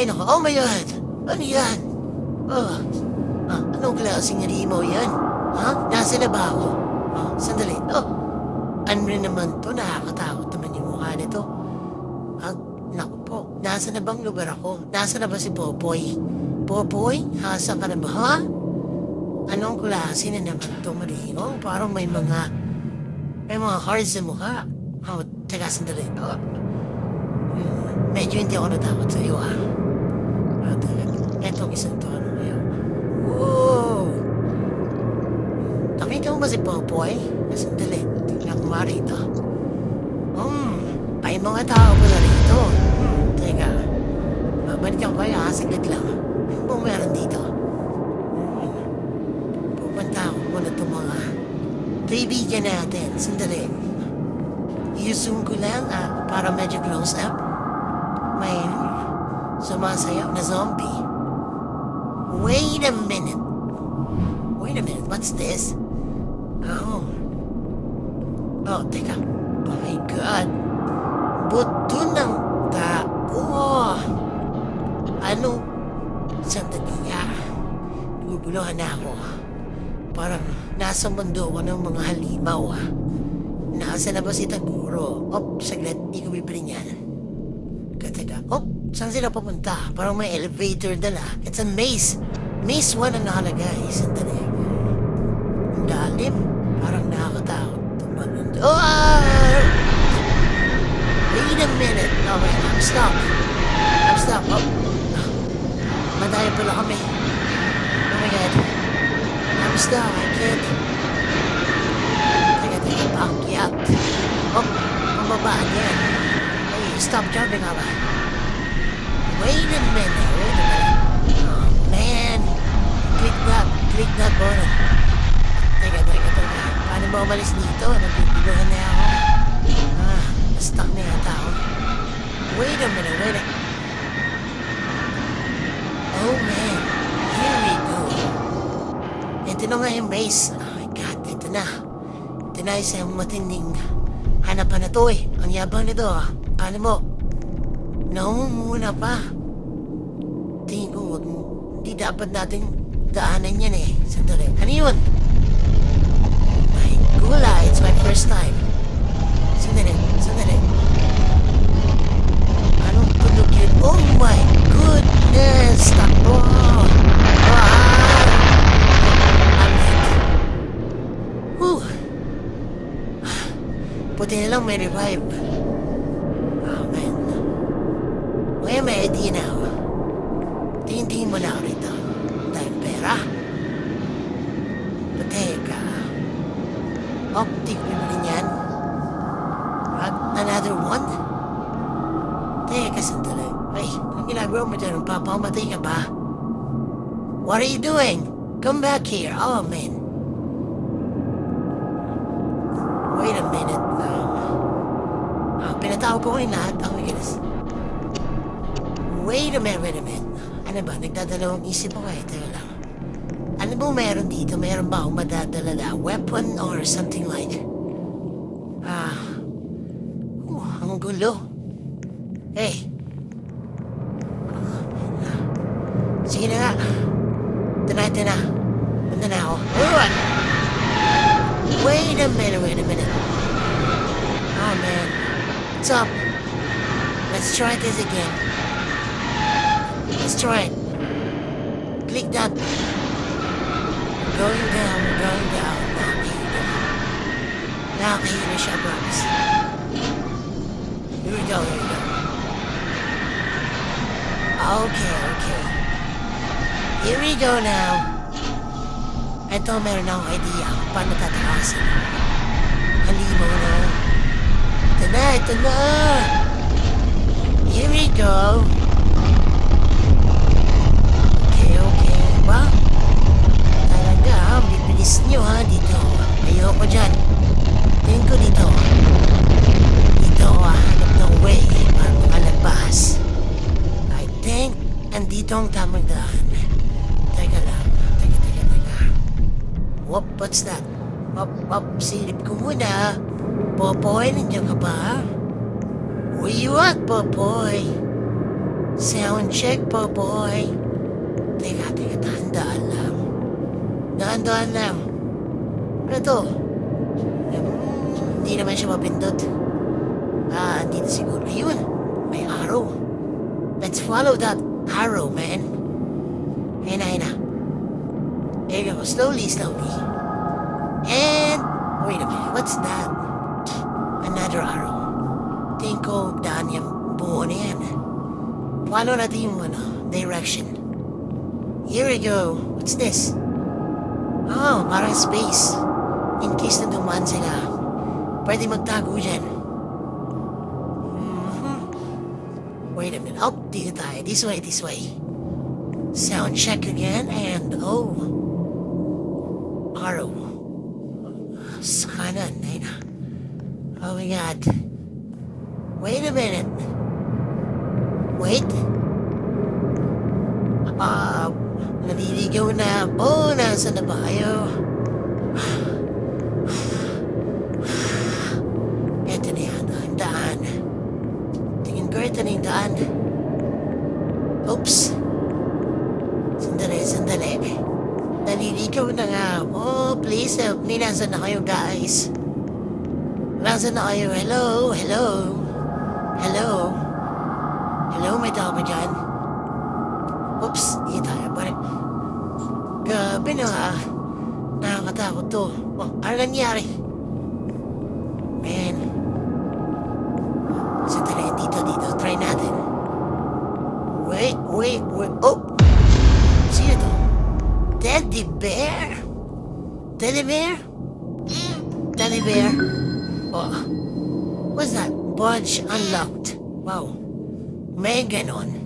Ay, naku. Oh my God! Ano yan? Oh, anong klaseng halimaw yan? Ha? Nasa na ba ako? Sandali. Ano rin naman to? Nakakatakot naman yung mukha nito. Naku po. Nasa na bang lugar ako? Nasa na ba si Popoy? Popoy? Hasa ka na ba? Ha? Anong klase na naman itong maligaw? Parang may mga cards sa mukha. Teka, sandali. Medyo hindi ako natakot sa iyo, ha? Etong isang to, ano ngayon? Wow! Nakita mo ba si Popoy? Sandali, tingnan ko nga rito. May mga tao pala rito. Teka, babalikan ko kaya, saglit lang. Ano bang meron dito? Pupunta ako muna itong mga kaibigan natin. Sandali. I-zoom ko lang para medyo close up. May sumasayaw na zombie. Wait a minute. What's this? Oh, teka. Oh my God. Buto ng tao. Ano? Sandali niya. Naguguluhan na ako. Parang nasa mundo ako ng mga halimaw. Nasa na ba si Taguro? Saglit. Di ko bibili niyan. Teka. Saan sila papunta? Parang may elevator dala. It's a maze. Maze 1 ang nakalagay. Sandali. Ang lalim. Parang nakakatakot. Wait a minute. Okay, I'm stuck. Madaya pala kami. Oh my God. I'm stuck. I can't. Teka. Paakyat. Pababaan yan. Hey, stop jumping nga ba? Wait a minute. Oh, man. Click that button. Teka. Paano ba umalis dito? Nagbibiluhan na ako. Stuck na yata ako. Wait a minute. Oh, man. Here we go. Ito na nga yung base. Oh my God, ito na. Ito na isang matinding hanapan na to eh. Ang yabang nito ah. Paano mo? Naumuna pa. Tingin ko, hindi dapat natin daanan yan eh. Sandali. Ano yun? My gula, it's my first time. Sandali. Anong tunog yun? Oh my goodness! Takbo! I'm hit. Whew. Buti na lang may revive. Oh man. Ngayon may idea na ako. Tingin mo na ako rito. Dahil pera. Teka. Optic mo rin yan. Another one? Teka, sandali. Ay, ang ginagawa mo dyan? Papamatay ka ba? What are you doing? Come back here. Oh, man. Wait a minute. Pinatawag ko yung lahat. Oh my goodness. Wait a minute. Ano ba? Nagdadalawang isip ako eh. Teka lang. Ano ba meron dito? Meron ba akong madadala na weapon or something like? Ang gulo. Hey. Sige na nga. Ito na. Punta na ako. Wait a minute. Oh man. What's up? Let's try this again. Let's try it. Click that. Going down. Nakakahina siya, promise. Here we go. Okay. Here we go now. Ito, meron akong idea kung paano tatakasin. Halimaw na. Ito na. Here we go. Okay. Ba? Talaga, bibilis nyo ha dito. Ayoko dyan. Tingin ko dito. Hanap ng way para makalabas. I think andito ang tamang daan. Teka lang. What's that? Silip ko muna. Popoy, nandiyan ka ba? Where you at, Popoy? Sound check po, boy. Teka, dahan-dahan lang. Dahan-dahan lang. Ano to? Hindi naman siya mapindot. Hindi na siguro. Ayun, may arrow. Let's follow that arrow, man. Ayun na. There you go, slowly. And, wait a minute, what's that? Another arrow. Tingin ko, daan yung buo na yan. Follow natin yung direction. Here we go. What's this? Oh, parang space. In case na dumaan sila, pwede magtago dyan. Wait a minute. Oh, dito tayo. This way. Sound check again, and arrow. Sa kanan, ayun na. Oh my God. Wait a minute. Wait. Naliligaw na. Oh, nasa na ba kayo? Ito na yan, ang daan. Tingin ko ito na yung daan. Oops. Sandali. Naliligaw na nga. Oh, please help me. Nasaan na kayo, guys? Nasaan na kayo? Hello? Hello, may tao ba dyan? Oops, hindi tayo. Parang, gabi na nga. Nakakatakot to. Oh, ano nangyari? Man. Sandali, dito. Try natin. Wait. Oh! Sino to? Teddy bear? Teddy bear? Oh. What's that? Bunch unlocked. Wow. May ganon.